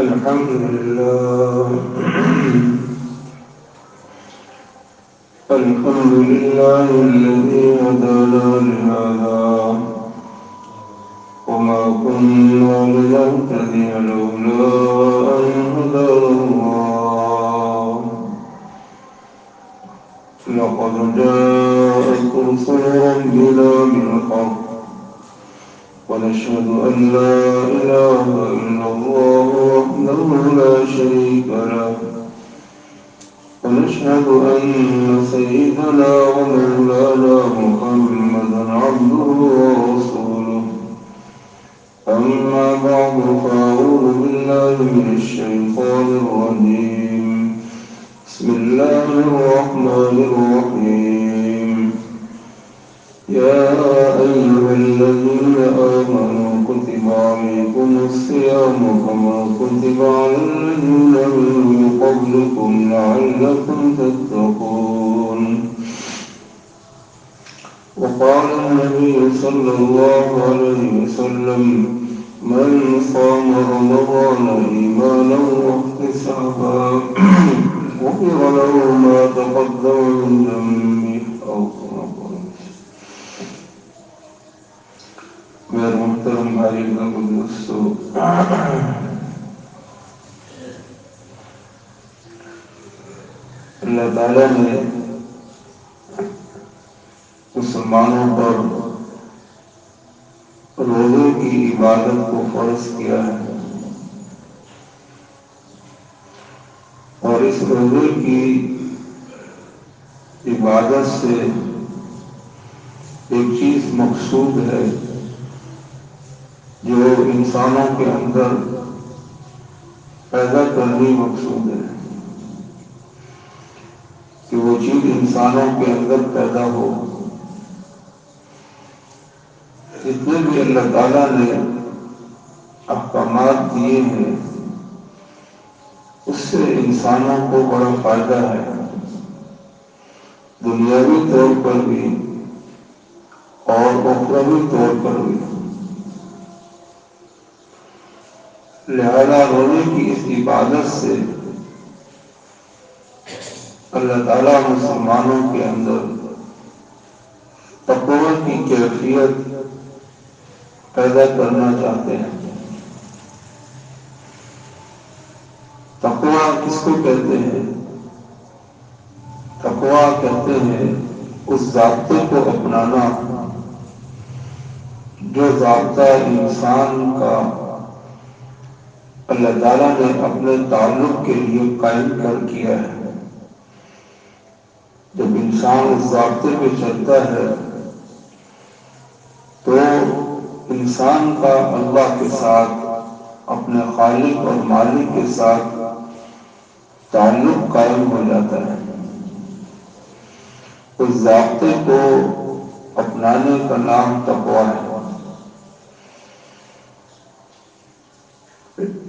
الحمد لله الحمد لله الذي هدانا لهذا وما كنا لنهتدي لولا أن هدانا الله لقد جاءت رسل ربنا بالحق ونشهد أن لا إله إلا الله وحده لا شريك له ونشهد أن سيدنا ومولانا محمدا عبده ورسوله أما بعد فأعوذ بالله من الشيطان الرجيم بسم الله الرحمن الرحيم يا أيها الذين آمنوا كتب عليكم الصيام كما كتب على الذين من قبلكم لعلكم تتقون وقال النبي صلى الله عليه وسلم من صام رمضان إيمانا واحتسابا غفر له ما تقدم من ذنبه أو میرے محترم بھائی اور دوستو، اللہ تعالیٰ نے مسلمانوں پر روزے کی عبادت کو فرض کیا ہے، اور اس روزے کی عبادت سے ایک چیز مقصود ہے جو انسانوں کے اندر پیدا کرنی مقصود ہے کہ وہ چیز انسانوں کے اندر پیدا ہو۔ جتنے بھی اللہ تعالیٰ نے احکامات دیے ہیں اس سے انسانوں کو بڑا فائدہ ہے، دنیاوی طور پر بھی اور اخروی طور پر بھی۔ لہذا روزے کی اس عبادت سے اللہ تعالیٰ مسلمانوں کے اندر تقوی کی کیفیت پیدا کرنا چاہتے ہیں۔ تقوی کس کو کہتے ہیں؟ تقوی کہتے ہیں اس ضابطے کو اپنانا جو ضابطہ انسان کا اللہ تعالیٰ نے اپنے تعلق کے لیے قائم کر کیا ہے۔ جب انسان اس ضابطے پہ چلتا ہے تو انسان کا اللہ کے ساتھ، اپنے خالق اور مالک کے ساتھ تعلق قائم ہو جاتا ہے۔ اس ضابطے کو اپنانے کا نام تقویٰ ہے۔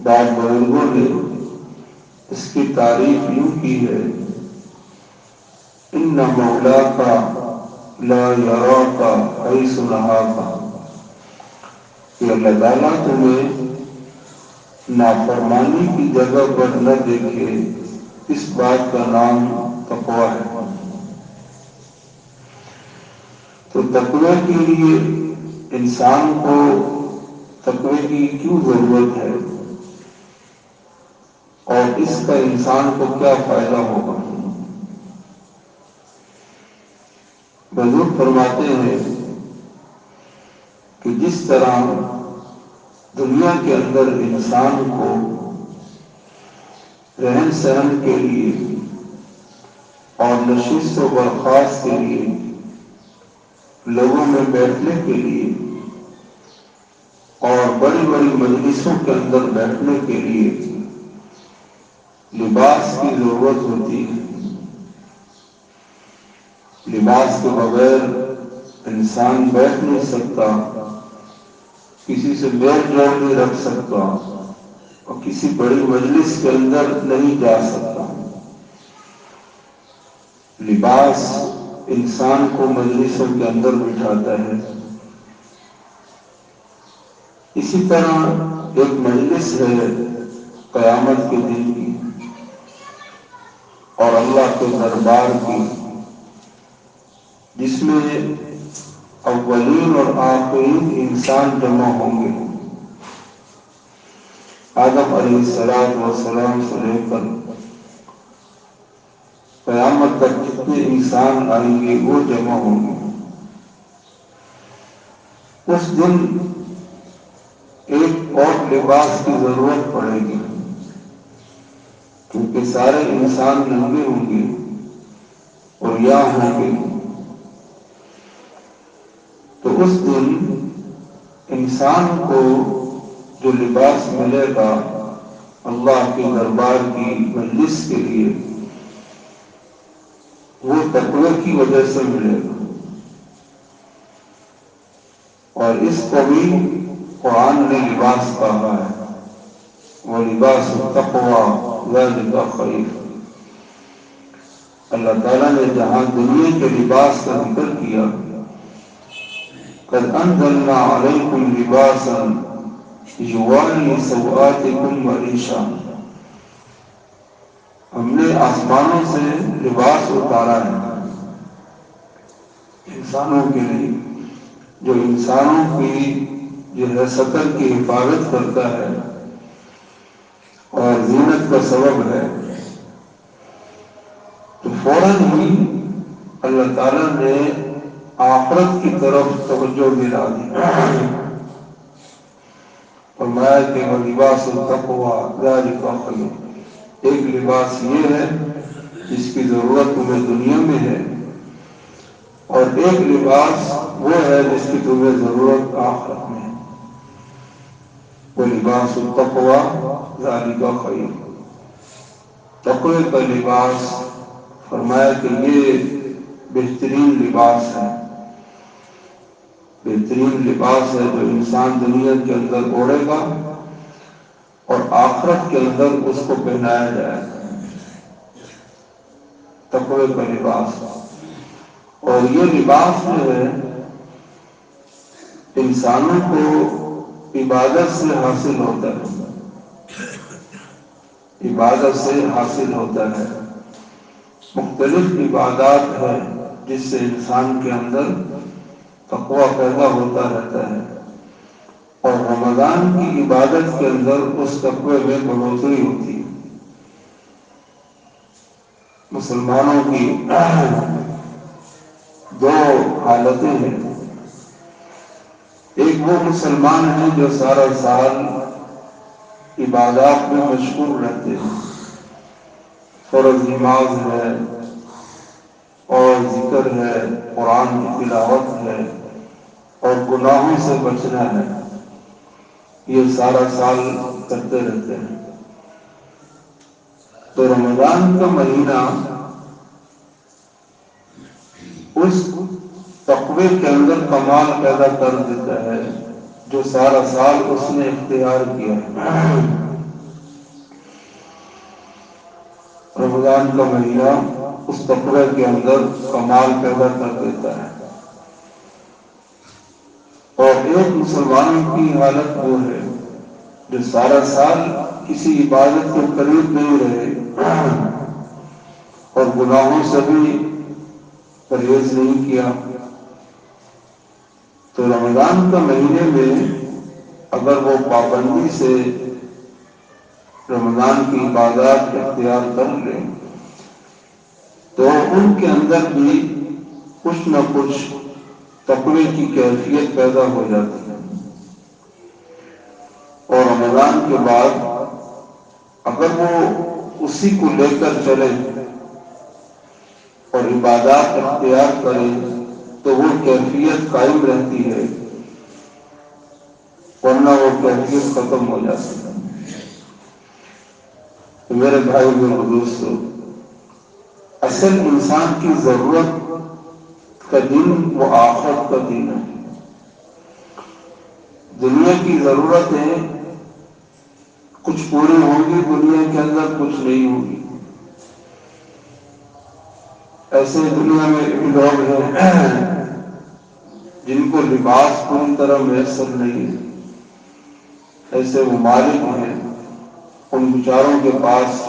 بعض بزرگوں نے اس کی تعریف یوں کی ہے: ان مولاک لا یراک حیث نہاک، کہ اللہ تعالیٰ تمہیں نافرمانی کی جگہ پر نہ دیکھے، اس بات کا نام تقویٰ ہے۔ تو تقوی کے لیے انسان کو تقوی کی کیوں ضرورت ہے اور اس کا انسان کو کیا فائدہ ہوگا؟ بزرگ فرماتے ہیں کہ جس طرح دنیا کے اندر انسان کو رہن سہن کے لیے اور نشست و برخاست کے لیے، لوگوں میں بیٹھنے کے لیے اور بڑی بڑی مجلسوں کے اندر بیٹھنے کے لیے لباس کی ضرورت ہوتی ہے، لباس کے بغیر انسان بیٹھ نہیں سکتا، کسی سے میل جول نہیں رکھ سکتا اور کسی بڑی مجلس کے اندر نہیں جا سکتا۔ لباس انسان کو مجلسوں کے اندر بٹھاتا ہے۔ اسی طرح ایک مجلس ہے قیامت کے دن کی اور اللہ کے دربار کی، جس میں اولین اور آخرین انسان جمع ہوں گے۔ آدم علیہ السلام سے لے کر قیامت تک جتنے انسان آئیں گے وہ جمع ہوں گے۔ اس دن ایک اور لباس کی ضرورت پڑے گی، کیونکہ سارے انسان ننگے ہوں گے اور یا ہوں گے۔ تو اس دن انسان کو جو لباس ملے گا اللہ کے دربار کی مجلس کے لیے، وہ تقوی کی وجہ سے ملے گا۔ اور اس کو بھی قرآن نے لباس کہا ہے، وہ لباس التقوی ذالک خیر۔ اللہ تعالیٰ نے جہاں دنیا کے لباس کا ذکر کیا، قد انزلنا علیکم لباسا یواری سوآتکم وریشا، ہم نے آسمانوں سے لباس اتارا ہے انسانوں کے لیے، جو انسانوں کی جو ہے سطر کی حفاظت کرتا ہے اور زینت کا سبب ہے۔ تو فوراً ہی اللہ تعالیٰ نے آخرت کی طرف توجہ دلا دی، فرمایا کہ وہ لباس التقوی ذالک خیر، ایک لباس یہ ہے جس کی ضرورت تمہیں دنیا میں ہے، اور ایک لباس وہ ہے جس کی تمہیں ضرورت آخرت میں ہے، وہ لباس التقوی ذالک خیر۔ تقوی کا لباس فرمایا کہ یہ بہترین لباس ہے، بہترین لباس ہے جو انسان دنیا کے اندر اوڑھے گا اور آخرت کے اندر اس کو پہنایا جائے گا، تقوی کا لباس۔ اور یہ لباس جو ہے انسانوں کو عبادت سے حاصل ہوتا ہے، عبادت سے حاصل ہوتا ہے۔ مختلف عبادات ہیں جس سے انسان کے اندر تقوی پیدا ہوتا رہتا ہے، اور رمضان کی عبادت کے اندر اس تقوی میں بڑھوتری ہوتی ہے۔ مسلمانوں کی دو حالتیں ہیں، ایک وہ مسلمان ہیں جو سارا سال عبادات میں مشغول رہتے ہیں، فرض نماز ہے اور ذکر ہے، قرآن کی تلاوت ہے اور گناہوں سے بچنا ہے، یہ سارا سال کرتے رہتے ہیں۔ تو رمضان کا مہینہ اس تقوی کے اندر کمال پیدا کر دیتا ہے جو سارا سال اس نے اختیار کیا ہے۔ رمضان کا مہینہ اس تقوی کے اندر کمال پیدا کر دیتا ہے۔ اور ایک مسلمانوں کی حالت وہ ہے جو سارا سال کسی عبادت کے قریب نہیں رہے اور گناہوں سے بھی پرہیز نہیں کیا۔ تو رمضان کا مہینے میں اگر وہ پابندی سے رمضان کی عبادات اختیار کر لیں تو ان کے اندر بھی کچھ نہ کچھ تقوی کی کیفیت پیدا ہو جاتی ہے۔ اور رمضان کے بعد اگر وہ اسی کو لے کر چلے اور عبادات اختیار کرے تو وہ کیفیت قائم رہتی ہے، ورنہ وہ کیفیت ختم ہو جاتی ہے۔ تو میرے بھائی اور دوستو، اصل انسان کی ضرورت کا دن وہ آخرت کا دن ہے۔ دنیا کی ضرورتیں کچھ پوری ہوں گی، دنیا کے اندر کچھ نہیں ہوگی۔ ایسے دنیا میں لوگ ہیں جن کو لباس پوری طرح میسر نہیں ہے، ایسے ممالک ہیں ان بیچاروں کے پاس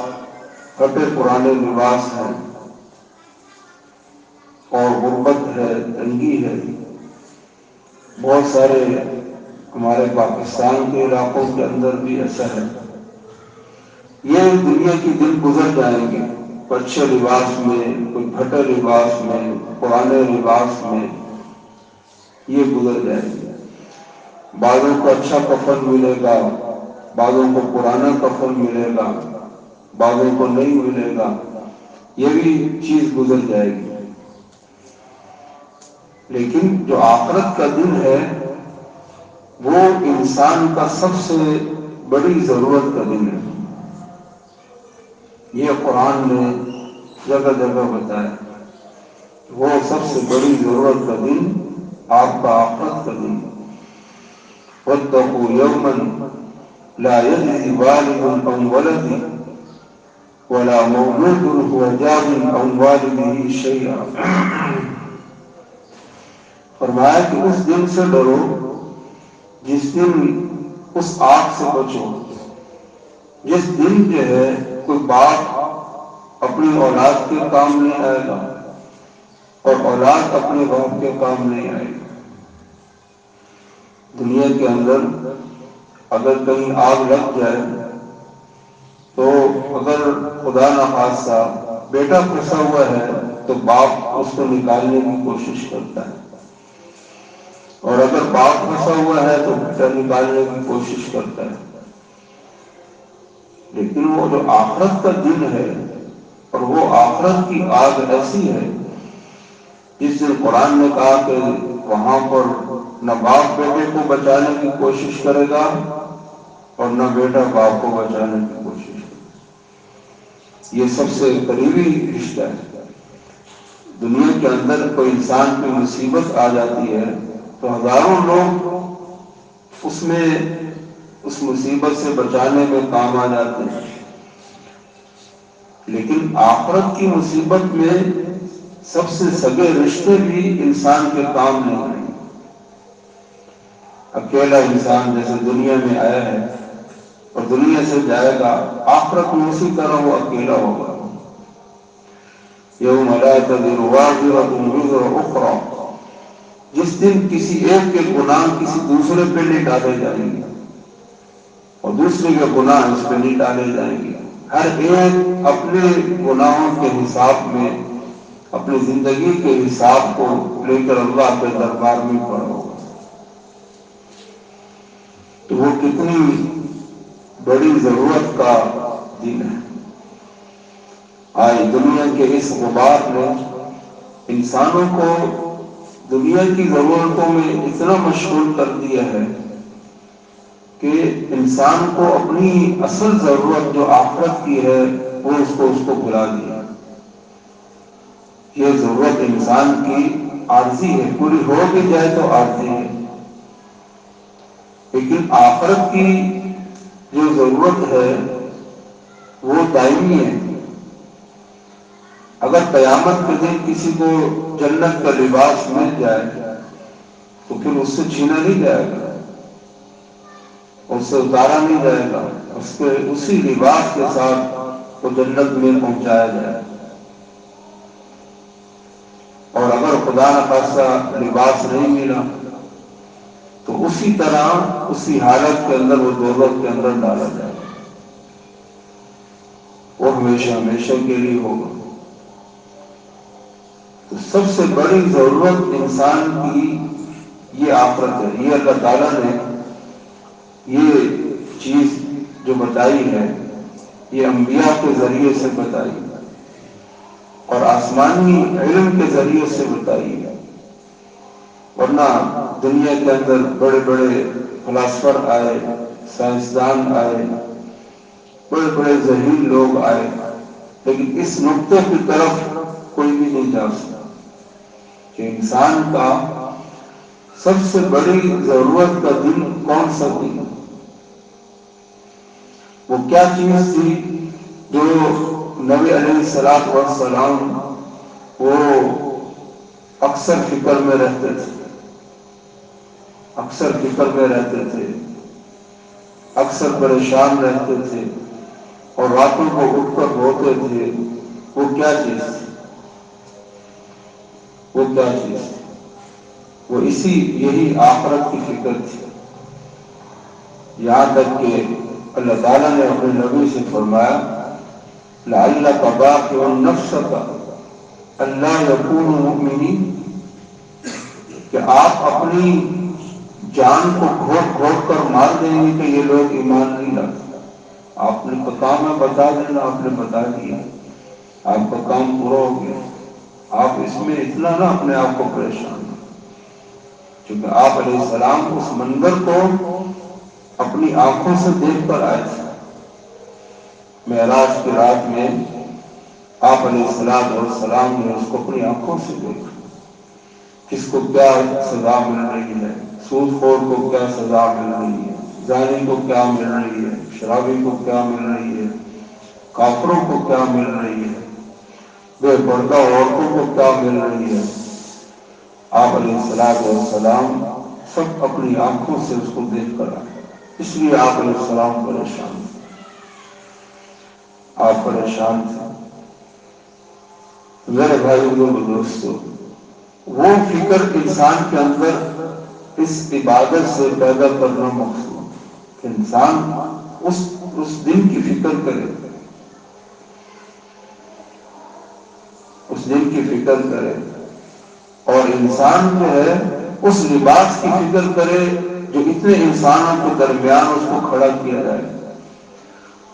پھٹے پرانے لباس ہیں اور غربت ہے، تنگی ہے۔ بہت سارے ہمارے پاکستان کے علاقوں کے اندر بھی ایسا ہے۔ یہ دنیا کی دن گزر جائیں گے، اچھے لباس میں، کوئی پھٹے لباس میں، پرانے لباس میں، یہ گزر جائیں گے۔ بعضوں کو اچھا کفن ملے گا، بعضوں کو پرانا کفن ملے گا، بعضوں کو نہیں ملے گا، یہ بھی چیز گزر جائے گی۔ لیکن جو آخرت کا دن ہے وہ انسان کا سب سے بڑی ضرورت کا دن ہے۔ یہ قرآن نے جگہ جگہ بتایا، وہ سب سے بڑی ضرورت کا دن آپ کا آخرت کا دن۔ واتقوا یوما لا یجزی والد عن ولده ولا مولود هو جاز عن والده شیئا۔ فرمایا کہ اس دن سے ڈرو جس دن، اس آگ سے بچو جس دن جو ہے کوئی باپ اپنی اولاد کے کام نہیں آئے گا اور اولاد اپنے باپ کے کام نہیں آئے گی۔ دنیا کے اندر اگر کہیں آگ لگ جائے تو اگر خدا نخواستہ بیٹا پھنسا ہوا ہے تو باپ اس کو نکالنے کی کوشش کرتا ہے، اور اگر باپ پھنسا ہوا ہے تو بیٹا نکالنے کی کوشش کرتا ہے۔ لیکن وہ جو آخرت کا دن ہے، اور وہ آخرت کی آگ ایسی ہے جس دن قرآن نے کہا کہ وہاں پر نہ باپ بیٹے کو بچانے کی کوشش کرے گا اور نہ بیٹا باپ کو بچانے کی کوشش کرے گا۔ یہ سب سے قریبی رشتہ ہے۔ دنیا کے اندر کوئی انسان کی مصیبت آ جاتی ہے تو ہزاروں لوگ اس میں اس مصیبت سے بچانے میں کام آ جاتے ہیں، لیکن آخرت کی مصیبت میں سب سے سگے رشتے بھی انسان کے کام نہیں آئیں۔ اکیلا انسان جیسے دنیا میں آیا ہے اور دنیا سے جائے گا، آخرت میں اسی طرح وہ اکیلا ہوگا۔ یوم لا تزر وازرۃ وزر اخری، جس دن کسی ایک کے گناہ کسی دوسرے پہ نہیں ڈالے جائیں گے اور دوسرے کے گناہ اس پہ نہیں ڈالے جائیں گے۔ ہر ایک اپنے گناہوں کے حساب میں، اپنی زندگی کے حساب کو لے کر اللہ کے دربار میں کھڑا ہوگا۔ تو وہ کتنی بڑی ضرورت کا دن ہے۔ آج دنیا کے اس غبار نے انسانوں کو دنیا کی ضرورتوں میں اتنا مشغول کر دیا ہے کہ انسان کو اپنی اصل ضرورت جو آخرت کی ہے وہ اس کو بھلا دیا۔ یہ ضرورت انسان کی عارضی ہے، پوری ہو بھی جائے تو عارضی ہے، لیکن آخرت کی جو ضرورت ہے وہ دائمی ہے۔ اگر قیامت کے دن کسی کو جنت کا لباس مل جائے تو پھر اس سے چھینا نہیں جائے گا، اس سے اتارا نہیں جائے گا، اس کے اسی لباس کے ساتھ وہ جنت میں پہنچایا جائے۔ اور اگر خدا نخواستہ لباس نہیں ملا تو اسی طرح اسی حالت کے اندر وہ دوزخ کے اندر ڈالا جائے گا، وہ ہمیشہ ہمیشہ کے لیے ہوگا۔ تو سب سے بڑی ضرورت انسان کی یہ آخرت ہے۔ یہ اللہ تعالیٰ نے یہ چیز جو بتائی ہے یہ انبیاء کے ذریعے سے بتائی اور آسمانی علم کے ذریعے سے بتائی ہے، ورنہ دنیا کے اندر بڑے بڑے فلاسفر آئے، سائنسدان آئے، بڑے بڑے ذہین لوگ آئے، لیکن اس نقطے کی طرف کوئی بھی نہیں جا سکتا کہ انسان کا سب سے بڑی ضرورت کا دن کون سا دن، وہ کیا چیز تھی جو نبی علیہ الصلوۃ والسلام وہ اکثر فکر میں رہتے تھے، اکثر فکر میں رہتے تھے، اکثر پریشان رہتے تھے، اور راتوں کو اٹھ کر روتے تھے، وہ کیا چیز تھی؟ وہ کیا چیز تھی؟ وہ یہی آخرت کی فکر تھی۔ یہاں تک کہ اللہ تعالیٰ نے اپنے نبی سے فرمایا لعلک باخع نفسک الا یکونوا مؤمنین، کہ آپ اپنی جان کو گھونٹ گھونٹ کر مار دیں گے کہ یہ لوگ ایمان نہیں لاتے۔ آپ نے تو کام ہے بتا دینا، آپ نے بتا دیا، آپ کا کام پورا ہو گیا۔ آپ اس میں اتنا نہ اپنے آپ کو پریشان، کیونکہ آپ علیہ السلام اس منظر کو اپنی آنکھوں سے دیکھ کر آئے تھے۔ معراج کی رات میں آپ علیہ السلام نے اس کو اپنی آنکھوں سے دیکھا، کس کو کیا سزا مل رہی ہے، سود خور کو کیا سزا مل رہی ہے، زانی کو کیا مل رہی ہے، شرابی کو کیا مل رہی ہے، کافروں کو کیا مل رہی ہے، بے پردہ عورتوں کو کیا مل رہی ہے۔ آپ علیہ السلام سب اپنی آنکھوں سے اس کو دیکھ کر آئے، اس لیے آپ علیہ السلام پریشان تھے، آپ پریشان تھے۔ میرے بھائیوں اور دوستوں، وہ فکر انسان کے اندر اس عبادت سے پیدا کرنا مقصود، کہ انسان اس دن کی فکر کرے، اس دن کی فکر کرے، اور انسان جو ہے اس لباس کی فکر کرے جو اتنے انسانوں کے درمیان اس کو کھڑا کیا جائے۔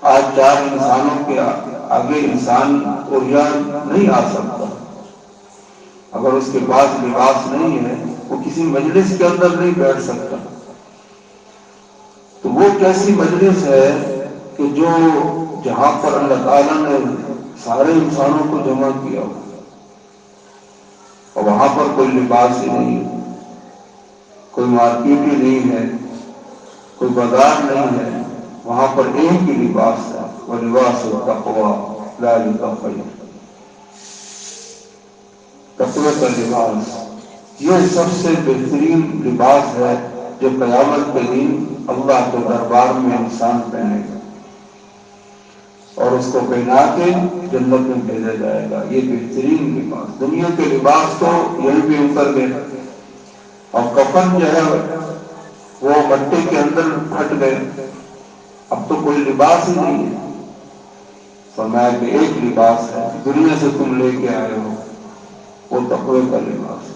آج 4 انسانوں کے آگے انسان عریان نہیں آ سکتا، اگر اس کے پاس لباس نہیں ہے وہ کسی مجلس کے اندر نہیں بیٹھ سکتا۔ تو وہ کیسی مجلس ہے کہ جو جہاں پر اللہ تعالیٰ نے سارے انسانوں کو جمع کیا ہو، اور وہاں پر کوئی لباس ہی نہیں ہے، کوئی مارکیٹ ہی نہیں ہے، کوئی بازار نہیں ہے، وہاں پر ایک ہی لباس ہے، وَلِبَاسُ التَّقْوَىٰ ذَلِكَ خَيْرٌ، تقوی کا لباس یہ سب سے بہترین لباس ہے جو قیامت کے دن اللہ کے دربار میں انسان پہنے گا، اور اس کو پہنا کے جنت میں بھیجا جائے گا۔ یہ بہترین لباس، دنیا کے لباس تو یہی بھی اتر گئے، اور کفن جو ہے وہ مٹی کے اندر پھٹ گئے، اب تو کوئی لباس ہی نہیں ہے۔ فرمایا کہ ایک لباس ہے دنیا سے تم لے کے آئے ہو، وہ تقوی کا لباس ہے۔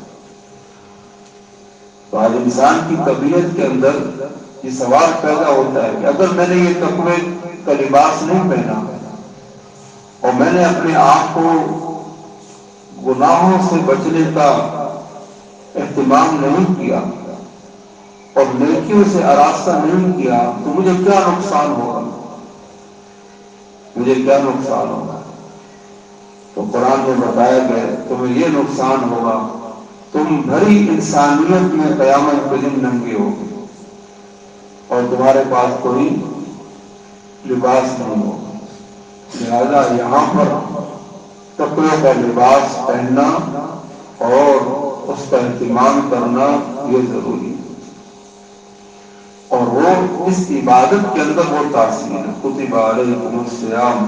تو آج انسان کی طبیعت کے اندر یہ سوال پیدا ہوتا ہے کہ اگر میں نے یہ تقوی کا لباس نہیں پہنا اور میں نے اپنے آپ کو گناہوں سے بچنے کا اہتمام نہیں کیا اور نیکیوں سے آراستہ نہیں کیا، تو مجھے کیا نقصان ہوگا؟ مجھے کیا نقصان ہوگا؟ تو قرآن میں بتایا گیا تمہیں یہ نقصان ہوگا، تم بھری انسانیت میں قیامت کے دن ننگے ہوگے اور تمہارے پاس کوئی لباس نہیں ہوگا۔ لہذا یہاں پر تقوی کا لباس پہننا اور اس کا اہتمام کرنا یہ ضروری ہے، اور وہ اس عبادت کے اندر وہ تاثیر ہے۔ کتب علیکم الصیام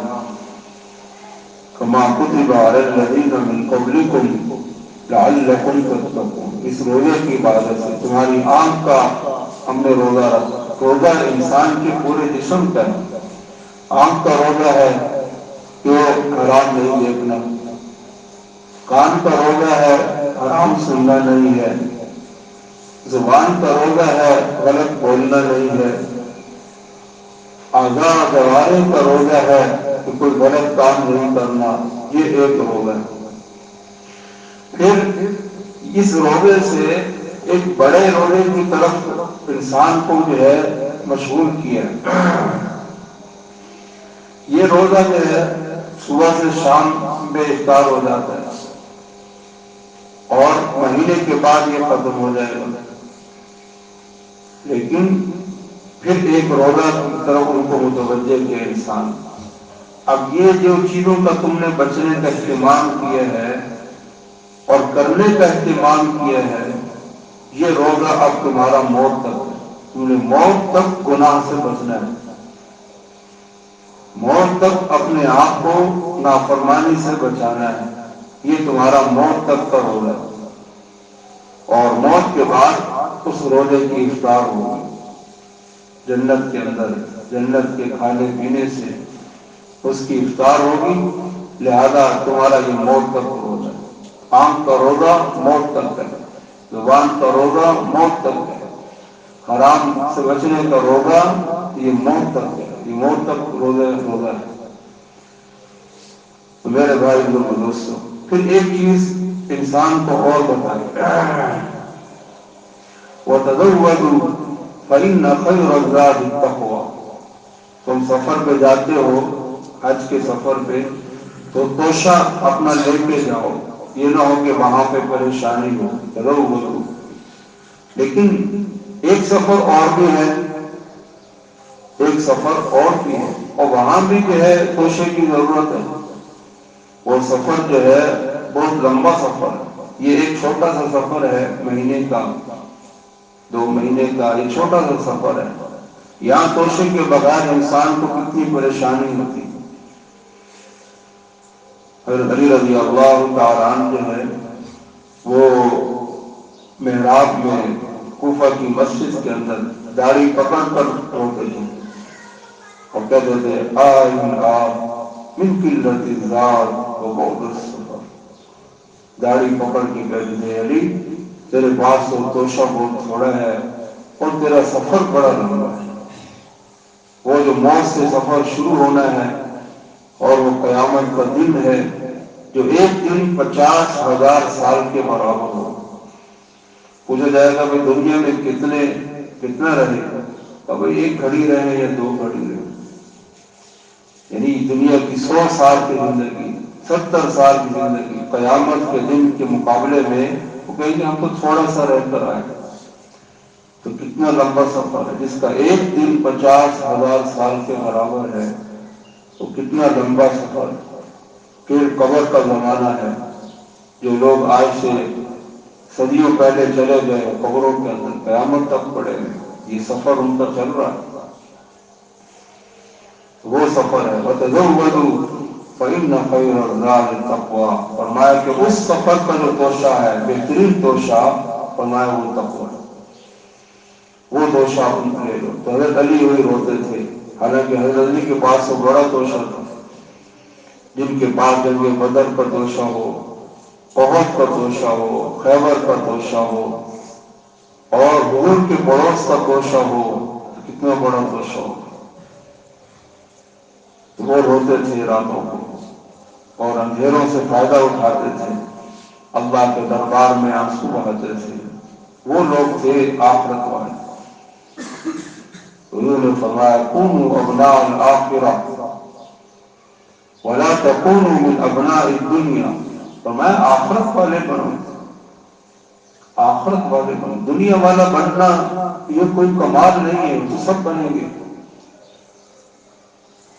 کما کتب علی الذین من قبلکم لعلکم تتقون، اس روزے کی عبادت سے تمہاری آنکھ کا ہم نے روزہ رکھا۔ روزہ انسان کے پورے جسم کا ہے، آنکھ کا روزہ ہے کہ وہ حرام نہیں دیکھنا، کان کا روزہ ہے حرام سننا نہیں ہے، زبان کا روزہ ہے غلط بولنا نہیں ہے، اعضاء جوارح کا روزہ ہے کہ کوئی غلط کام نہیں کرنا، یہ ایک روزہ ہے۔ پھر اس روزے سے ایک بڑے روزے کی طرف انسان کو جو ہے مشغول کیا۔ یہ روزہ جو ہے صبح سے شام میں افطار ہو جاتا ہے اور مہینے کے بعد یہ ختم ہو جائے گا، لیکن پھر ایک روزہ کی طرف ان کو متوجہ کیا انسان۔ اب یہ جو چیزوں کا تم نے بچنے کا اہتمام کیا ہے اور کرنے کا اہتمام کیا ہے، یہ روزہ اب تمہارا موت تک ہے، تم نے موت تک گناہ سے بچنا ہے۔ موت تک اپنے آپ کو نافرمانی سے بچانا ہے، یہ تمہارا موت تک کا رول ہے۔ اور موت کے بعد اس روزے کی افطار ہوگی جنت کے اندر، جنت کے کھانے پینے سے اس کی افطار ہوگی۔ لہذا تمہارا یہ موت تک کا روزہ ہے، آنکھ کا روزہ موت تک ہے، زبان کا روزہ موت تک ہے، حرام سے بچنے کا روزہ یہ موت تک ہے، یہ موت تک روزہ ہے۔ تو میرے بھائی لوگ دوستوں، پھر ایک چیز انسان کو اور بتائے، وَتَزَوَّدُوا فَإِنَّ خَيْرَ الزَّادِ التَّقْوَىٰ۔ تم سفر پہ جاتے ہو، حج کے سفر پہ، تو توشہ اپنا لے کے جاؤ، یہ نہ ہو کہ وہاں پہ پریشانی ہو۔ تزودوا، لیکن ایک سفر اور بھی ہے، ایک سفر اور بھی ہے، اور وہاں بھی جو ہے توشے کی ضرورت ہے۔ وہ سفر جو ہے بہت لمبا سفر ہے، یہ ایک چھوٹا سا سفر ہے، مہینے کا 2 مہینے کا ایک چھوٹا سا سفر ہے، یہاں توشے کے بغیر انسان کو کتنی پریشانی ہوتی۔ حضرت علی رضی اللہ تعالیٰ عنہ جو ہے وہ محراب میں کوفہ کی مسجد کے اندر داڑھی پکڑ کر روتے تھے اور کہتے تھے من قلت الزاد و بعد السفر۔ داڑھی پکڑ کے کہتے تھے علی تیرے پاس تو توشہ بہت تھوڑا ہے اور تیرا سفر بڑا لمبا ہے۔ وہ جو موت سے سفر شروع ہونا ہے اور وہ قیامت کا دن ہے جو ایک دن 50,000 سال کے برابر ہو۔ پوچھا جائے گا کہ دنیا میں کتنا رہے گا؟ اب ایک گھڑی رہے یا 2 گھڑی رہے، یعنی دنیا کی 100 سال کی زندگی، 70 سال کی زندگی قیامت کے دن کے مقابلے میں وہ کہیں گے ہم تو تھوڑا سا رہ کر آئے۔ تو کتنا لمبا سفر ہے، جس کا ایک دن 50,000 سال کے برابر ہے، تو کتنا لمبا سفر ہے۔ پھر قبر کا زمانہ ہے، جو لوگ آج سے صدیوں پہلے چلے گئے قبروں کے اندر قیامت تک پڑے گئے، یہ سفر ان کا چل رہا ہے، وہ سفر ہے۔ وَتَزَوَّدُوا فَإِنَّ خَيْرَ الزَّادِ التَّقْوَىٰ، فرمایا کہ اس سفر کا جو توشہ ہے، بہترین توشہ، فرمایا وہ تقویٰ، وہ توشہ ان لے لو۔ تو حضرت علی وہی روتے تھے، حالانکہ حضرت علی کے پاس تو بڑا توشہ تھا، جن کے پاس جنگ بدر کا توشہ ہو، احد کا توشہ ہو، خیبر کا توشہ ہو اور حضور کے پڑوس کا توشہ ہو، تو کتنا بڑا توشہ ہو۔ وہ روتے تھے راتوں کو اور اندھیروں سے فائدہ اٹھاتے تھے، اللہ کے دربار میں آنسو بہاتے تھے، وہ لوگ تھے آخرت والے۔ انہوں نے فرمایا کونوا ابناء الآخرہ ولا تکونوا من ابناء الدنیا، فرمایا آخرت والے بنو، آخرت والے بنو، دنیا والا بننا یہ کوئی کمال نہیں ہے، تو سب بنیں گے،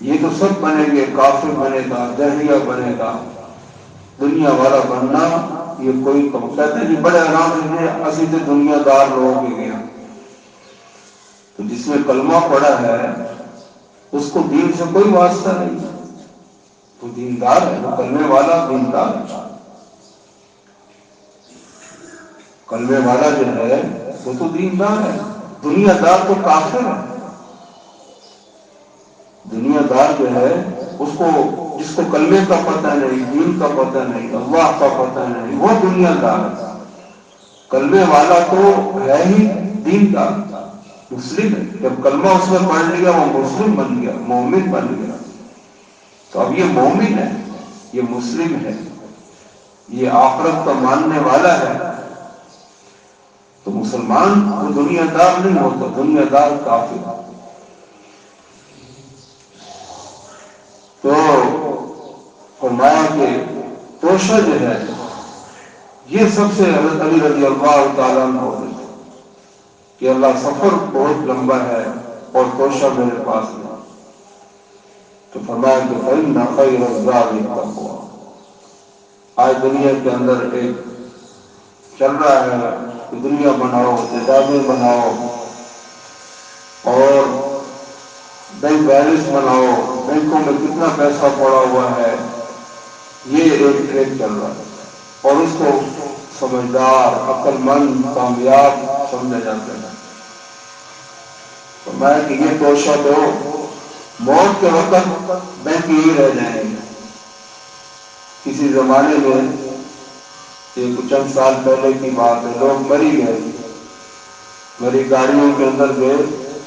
یہ تو سب بنے گے، کافر بنے گا، دہریہ بنے گا، دنیا والا بننا یہ کوئی کم۔ کہتے ہیں جی بڑے آرام سے اسی سے دنیا دار لوگ کے گیا، تو جس نے کلمہ پڑھا ہے اس کو دین سے کوئی واسطہ نہیں، وہ دیندار ہے، وہ کلمے والا دیندار ہے۔ کلمے والا جو ہے وہ تو دیندار ہے، دنیا دار تو کافر ہے۔ دنیا دار جو ہے جس کو کلمے کا پتہ نہیں، دین کا پتہ نہیں، اللہ کا پتہ نہیں، وہ دنیا دار ہے۔ کلمے والا تو ہے ہی دیندار، مسلم ہے، جب کلمہ اس نے پڑھ لیا وہ مسلم بن گیا، مومن بن گیا۔ تو اب یہ مومن ہے، یہ مسلم ہے، یہ آخرت کا ماننے والا ہے، تو مسلمان وہ دنیا دار نہیں ہوتا، دنیا دار کافر۔ تو فرمایا کہ توشہ جو ہے یہ سب سے حضرت علی رضی اللہ تعالیٰ عنہ ہوتے تھے کہ اللہ سفر بہت لمبا ہے اور توشہ میرے پاس ہے، تو فرمایا کہ فَإِنَّ خَيْرَ الزَّادِ التَّقْوَىٰ۔ آج دنیا کے اندر ایک چل رہا ہے کہ دنیا بناؤ، جائیدادیں بناؤ اور بینک بیلنس بناؤ، بینکوں میں کتنا پیسہ پڑا ہوا ہے، یہ ایک ٹریک چل رہا ہے اور اس کو سمجھدار، عقل مند، کامیاب سمجھا جاتا ہے۔ تو میں کہ یہ توشہ دو، موت کے وقت بینک یہی رہ جائیں گے۔ کسی زمانے میں، یہ کچھ چند سال پہلے کی بات ہے، لوگ مری گئے، میری گاڑیوں کے اندر گئے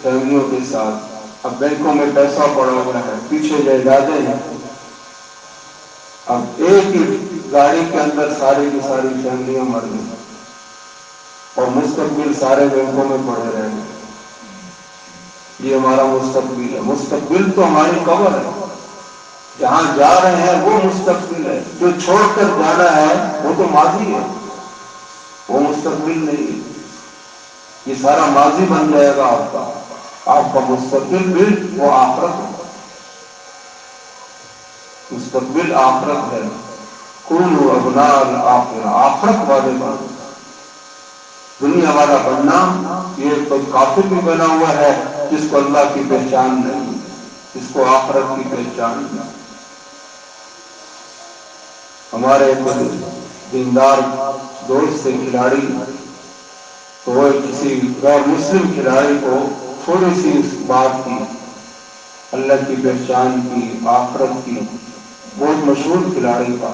فیملیوں کے ساتھ، اب بینکوں میں پیسہ پڑا ہوا ہے، پیچھے جائیدادیں ہیں، اب ایک ہی گاڑی کے اندر ساری کی ساری فیملیاں مر گئی اور مستقبل سارے بینکوں میں پڑے رہ گئے۔ یہ ہمارا مستقبل ہے۔ مستقبل تو ہماری قبر ہے، جہاں جا رہے ہیں وہ مستقبل ہے، جو چھوڑ کر جانا ہے وہ تو ماضی ہے، وہ مستقبل نہیں ہے۔ یہ سارا ماضی بن جائے گا آپ کا مستقبل بھی وہ آخرت ہے، مستقبل آخرت ہے۔ کونوا ابناء الآخرہ، آخرت والے بن، دنیا والا بننا یہ کوئی کافر بھی بنا ہوا ہے جس کو اللہ کی پہچان نہیں، جس کو آخرت کی پہچان نہیں۔ ہمارے دیندار دوست سے کھلاڑی، تو وہ کسی غیر مسلم کھلاڑی کو تھوڑی سی اس بات کی، اللہ کی پہچان کی، آخرت کی، بہت مشہور کھلاڑی تھا،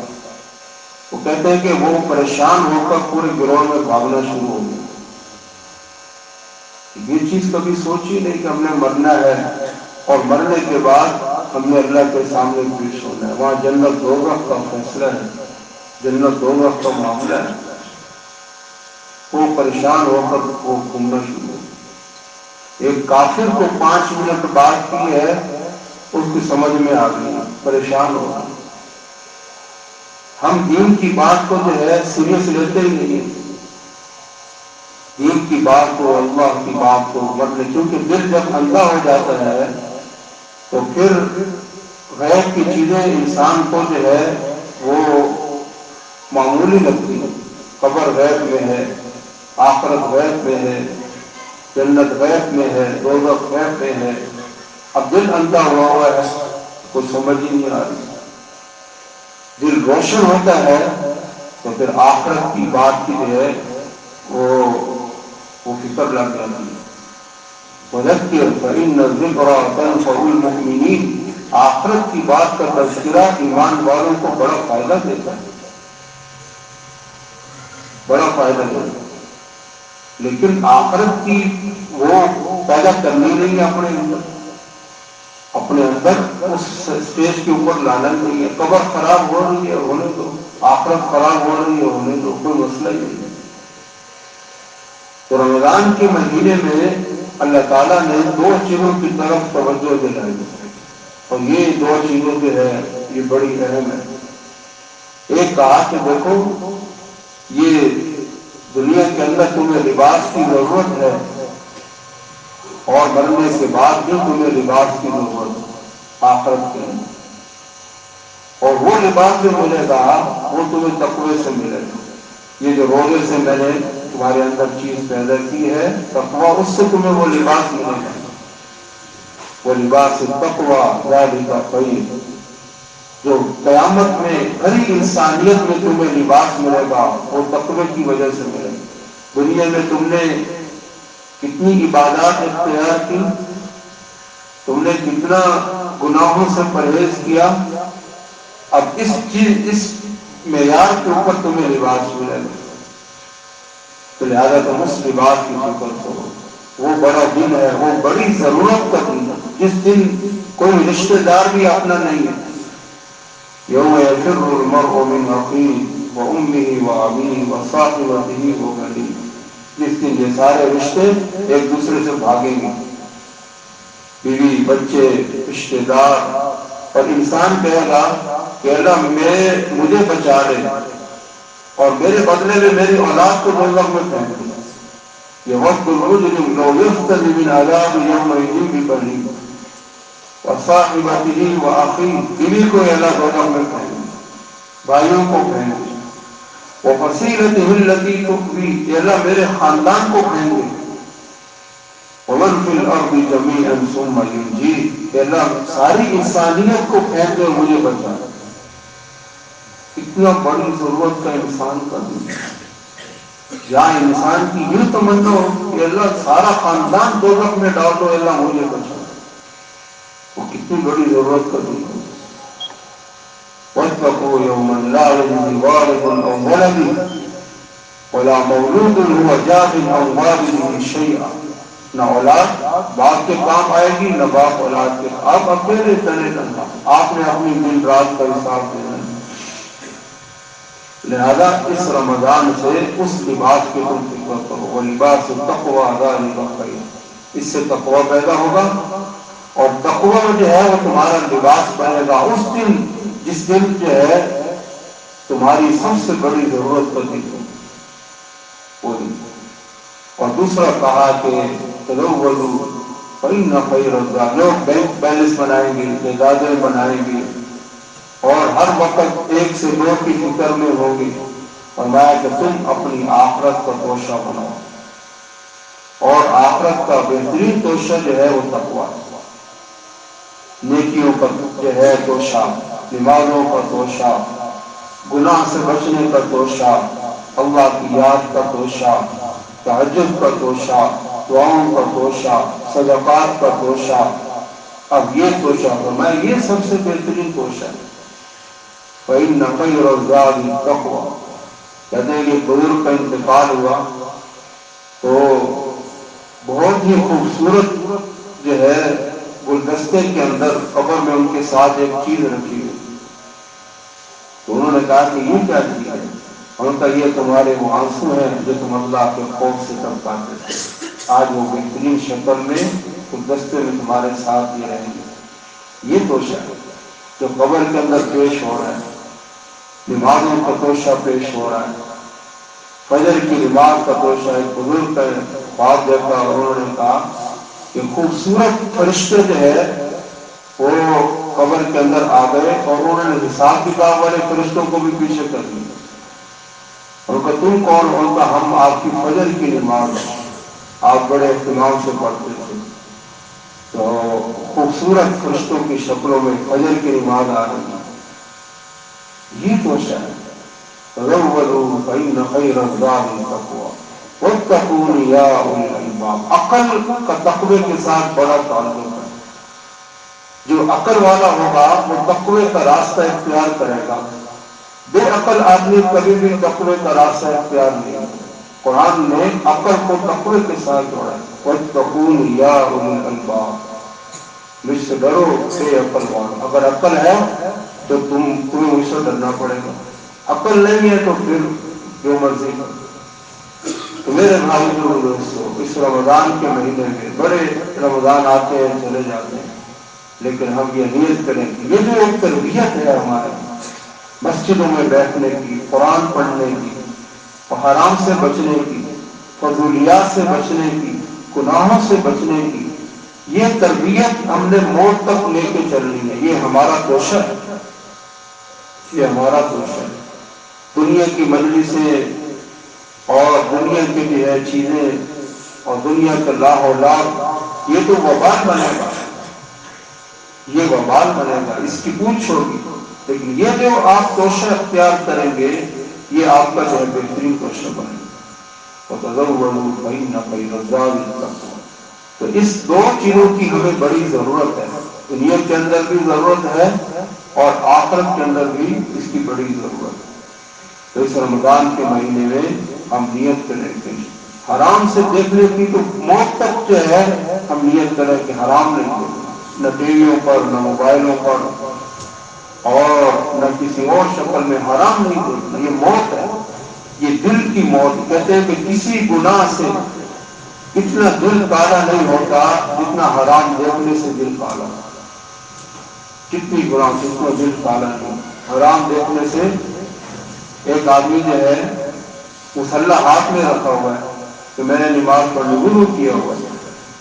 وہ کہتے ہیں کہ وہ پریشان ہو کر پورے گراؤنڈ میں بھاگنا شروع ہو گیا۔ یہ چیز کبھی سوچی نہیں کہ ہم نے مرنا ہے اور مرنے کے بعد ہم نے اللہ کے سامنے پیش ہونا ہے، وہاں جنت دوزخ کا فیصلہ ہے، جنت دوزخ کا معاملہ ہے۔ وہ پریشان ہو کر وہ گھومنا شروع ہو۔ ایک کافر کو 5 منٹ بات کی ہے، اس کی سمجھ میں آ گئی، پریشان ہو گیا۔ ہم دین کی بات کو جو ہے سیریس لیتے ہی نہیں، دین کی بات کو، اللہ کی بات کو مرنے، کیونکہ دل جب اندھا ہو جاتا ہے تو پھر غیب کی چیزیں انسان کو جو ہے وہ معمولی لگتی ہیں۔ قبر غیب میں ہے، آخرت غیب میں ہے، جنت غیب میں ہے، دوزخ غیب میں ہے۔ اب دل اندھا ہوا ہے، کچھ سمجھ ہی نہیں آ رہی۔ دل روشن ہوتا ہے تو پھر آخرت کی بات کی جو ہے وہ فکر لگ جاتی ہے۔ وَذَكِّرْ فَإِنَّ الذِّكْرَىٰ تَنفَعُ الْمُؤْمِنِينَ، آخرت کی بات کا تذکرہ ایمان والوں کو بڑا فائدہ دیتا ہے، بڑا فائدہ دیتا ہے۔ لیکن آخرت کی وہ پیدا کرنی نہیں ہے اپنے اندر اس اسٹیج کے اوپر لانا نہیں ہے۔ قبر خراب ہو رہی ہے، ہونے دو، آخرت خراب ہو رہی ہے، ہونے دو، کوئی مسئلہ ہی نہیں ہے۔ تو رمضان کے مہینے میں اللہ تعالیٰ نے 2 چیزوں کی طرف توجہ دلائی، اور یہ 2 چیزیں جو ہے یہ بڑی اہم ہے۔ ایک کہا کہ دیکھو یہ دنیا کے اندر تمہیں لباس کی ضرورت ہے، اور مرنے کے بعد بھی تمہیں لباس کی ضرورت ہے آخرت کے اندر، اور وہ لباس جو ملے گا وہ تمہیں تقوی سے ملے گا۔ یہ جو روزے سے میں نے تمہارے اندر چیز پیدا کی ہے تقوی، اس سے تمہیں وہ لباس ملے گا۔ وہ لباس تقوی ذالک خیر، جو قیامت میں بھری انسانیت میں تمہیں لباس ملے گا وہ تقوی کی وجہ سے ملے گا۔ دنیا میں تم نے کتنی عبادات اختیار کی، تم نے کتنا گناہوں سے پرہیز کیا، اب اس معیار کے اوپر تمہیں لباس ملے گا، تو لہٰذا تم اس لباس کی فکر کرو۔ وہ بڑا دن ہے، وہ بڑی ضرورت کا دن ہے، جس دن کوئی رشتہ دار بھی اپنا نہیں ہے۔ یوم یفر المرء من اخیہ وامہ وابیہ وصاحبتہ وبنیہ، جس دن یہ سارے رشتے ایک دوسرے سے بھاگیں گے، بیوی، بچے، رشتے دار، اور انسان کہے گا کہ اللہ مجھے بچا لے اور میرے بدلے میں میری اولاد کو دوزخ میں پھینک دے۔ یود المجرم لو یفتدی من عذاب یومئذ ببنیہ وصاحبتہ واخیہ، بیوی کو اللہ دوزخ میں پھینک دے، بھائیوں کو پھینک دے، وفصیلتہ التی تؤویہ، اللہ میرے خاندان کو پھینک دے، ومن فی الارض جمیعا ثم ینجی، کہ اللہ ساری انسانیت کو پھینک دے مجھے بچا۔ اتنا بڑی ضرورت کا انسان کا دل، یا انسان کی یہ تمنا ہو کہ اللہ سارا خاندان دوزخ میں ڈال دو، اللہ مجھے بچا، وہ کتنی بڑی ضرورت کا دل ہے۔ واتقوا یوما لا یجزی والد عن ولده ولا مولود هو جاز عن والده شیئا، نہ اولاد باپ کے کام آئے گی، نہ باپ اولاد کے، آپ اکیلے تنے تنہا، آپ نے اپنی دن رات کا حساب دینا ہے۔ لہذا اس رمضان سے اس لباس کی تم فکر کرو، ولباس التقوی ذلک خیر، اس سے تقوی پیدا ہوگا، اور تقوی جو ہے وہ تمہارا لباس بنے گا اس دن جس دن جو ہے تمہاری سب سے بڑی ضرورت پر دن وہ دن۔ اور دوسرا کہا کہ تزودوا فإن خیر الزاد، لوگ بینک بیلنس بنائیں گے، جائیدادیں بنائیں گے، اور ہر وقت ایک سے دو کی فکر میں ہوگی، فرمایا کہ تم اپنی آخرت کا توشہ بناؤ، اور آخرت کا بہترین توشہ جو ہے وہ تقویٰ ہے، نیکیوں کا جو ہے توشہ، نمازوں کا توشہ، گناہ سے بچنے کا توشہ، اللہ کی یاد کا توشہ، تہجد کا توشہ، دعاؤں کا توشہ، صدقات کا توشہ۔ اب یہ توشہ فرمایا یہ سب سے بہترین توشہ ہے۔ فإن خیر الزاد التقوی، کہتے ہیں کہ بزرگ کا انتقال ہوا تو بہت ہی خوبصورت جو ہے گلدستے کے اندر قبر میں ان کے ساتھ ایک چیز رکھی ہوئی، تو انہوں نے کہا کہ یہ کیا چیز ہے؟ ان کا یہ تمہارے وہ آنسو ہیں جو تم اللہ کے خوف سے ٹپکاتے تھے، آج وہ بہترین شکل میں گلدستے میں تمہارے ساتھ یہ رہیں گے۔ یہ توشہ ہے جو قبر کے اندر پیش ہو رہا ہے، نمازوں کا توشہ پیش ہو رہا ہے، فجر کی نماز کا توشہ۔ ایک بزرگ کا خواب دیکھا اور انہوں نے کہا کہ خوبصورت فرشتے جو ہے وہ قبر کے اندر آ گئے، اور انہوں نے حساب کتاب والے فرشتوں کو بھی پیچھے کر دیا، ان کا تم کون؟ ان کا ہم آپ کی فجر کی نماز آپ بڑے اہتمام سے پڑھتے تھے۔ تو خوبصورت فرشتوں کی شکلوں میں فجر کی نماز آ رہی ہے، یہ توشہ ہے۔ تزودوا فإن خیر الزاد التقوی واتقون یا اولی الالباب، عقل کا تقوی کے ساتھ بڑا تعلق ہے۔ جو عقل والا ہوگا وہ تقوی کا راستہ اختیار کرے گا، بے عقل آدمی کبھی بھی تقوی کا راستہ اختیار نہیں۔ قرآن نے عقل کو تقوی کے ساتھ جوڑا ہے، واتقون یا اولی الالباب، مجھ سے ڈرو بے عقل والو۔ اگر عقل ہے تو تمہیں مجھ سے ڈرنا پڑے گا، عقل نہیں ہے تو پھر جو مرضی کرو۔ تو میرے بھائی دوستو، اس رمضان کے مہینے میں بڑے رمضان آتے ہیں چلے جاتے ہیں، لیکن ہم یہ نیت کریں کہ یہ جو ایک تربیت ہے ہمارے مسجدوں میں بیٹھنے کی، قرآن پڑھنے کی، اور حرام سے بچنے کی، فضولیات سے بچنے کی، گناہوں سے بچنے کی، یہ تربیت ہم نے موت تک لے کے چلنی ہے۔ یہ ہمارا توشہ ہے، یہ ہمارا توشہ ہے۔ دنیا کی مجلسیں اور دنیا کی جو ہے چیزیں اور دنیا کا لاہ و لاভ، یہ تو وبال بنے گا، یہ وبال بنے گا، اس کی پوچھ ہوگی۔ لیکن یہ جو آپ توشہ اختیار کریں گے یہ آپ کا جو ہے بہترین توشہ بنے گا۔ وَتَزَوَّدُوا فَإِنَّ خَيْرَ الزَّادِ التَّقْوَىٰ۔ تو اس دو چیزوں کی ہمیں بڑی ضرورت ہے، دنیا کے اندر بھی ضرورت ہے اور آخرت کے اندر بھی اس کی بڑی ضرورت ہے۔ تو اس رمضان کے مہینے میں ہم نیت کریں کہ حرام سے دیکھنے کی تو موت تک جو ہے ہم نیت کریں کہ حرام نہیں دیکھنا، نہ ٹی ویوں پر، نہ موبائلوں پر، اور نہ کسی اور شکل میں حرام نہیں دیکھنا۔ یہ موت ہے، یہ دل کی موت۔ کہتے ہیں کہ کسی گناہ سے اتنا دل کالا نہیں ہوتا جتنا حرام دیکھنے سے دل کالا، کتنی گناہ سے اتنا دل کالا نہیں۔ حرام دیکھنے سے ایک آدمی جو ہے مصلح ہاتھ میں رکھا ہوا ہے کہ میں نے نماز پڑھنے وضو کیا ہوا ہے،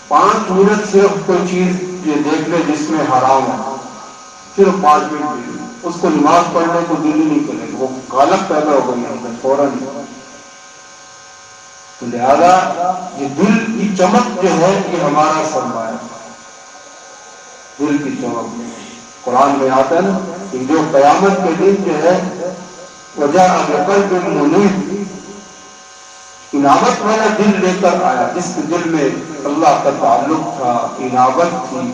5 منٹ صرف کوئی چیز یہ دیکھ لے جس میں حرام ہے، صرف 5 منٹ اس کو نماز پڑھنے کو دل ہی نہیں کرے، وہ غلط پیدا ہو گئی ہے فوراً۔ تو لہذا یہ دل کی چمک جو ہے یہ ہمارا سرمایہ، دل کی چمک۔ قرآن میں آتا ہے نا کہ جو قیامت کے دن جو ہے وجہ بقلب منیب، انابت والا دل لے کر آیا، جس کے دل میں اللہ کا تعلق تھا، انابت تھی،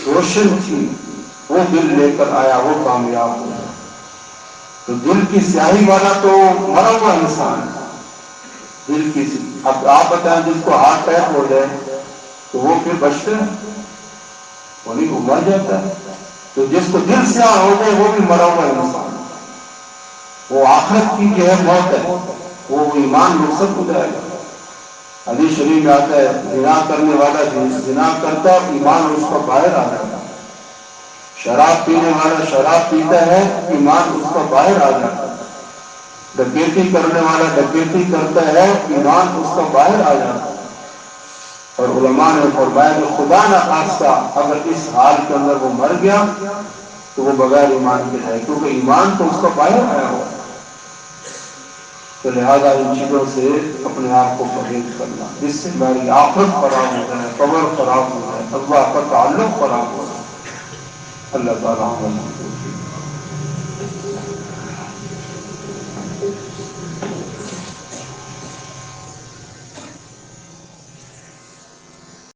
روشن تھی، وہ دل لے کر آیا، وہ کامیاب ہو گیا۔ تو دل کی سیاہی والا تو مرا ہوا انسان ہے، دل کی اب آپ بتائیں جس کو ہارٹ اٹیک ہو جائے تو وہ پھر بچتے ہیں؟ وہ نہیں، وہ مر جاتا ہے۔ تو جس کو دل سیاہ ہو جائے وہ بھی مرا ہوا انسان، وہ آخرت کی جو ہے موت ہے، وہ ایمان رخصت ہو جائے گا۔ حدیث شریف میں آتا ہے زنا کرنے والا زنا کرتا ہے، ایمان اس کا باہر آ جاتا ہے۔ شراب پینے والا شراب پیتا ہے، ایمان اس کا باہر آ جاتا ہے۔ ڈکیتی کرنے والا ڈکیتی کرتا ہے، ایمان اس کا باہر آ جاتا ہے۔ اور علماء نے فرمایا کہ خدا نہ خواستہ اگر اس حال کے اندر وہ مر گیا تو وہ بغیر ایمان کے جائے، کیونکہ ایمان تو اس کا باہر آیا ہوا ہے۔ تو لہذا ان چیزوں سے اپنے آپ کو پرہیز کرنا، جس سے ہماری آخرت خراب ہو جائے، قبر خراب ہو جائے، اللہ کا تعلق خراب ہو جائے۔ اللہ تعالیٰ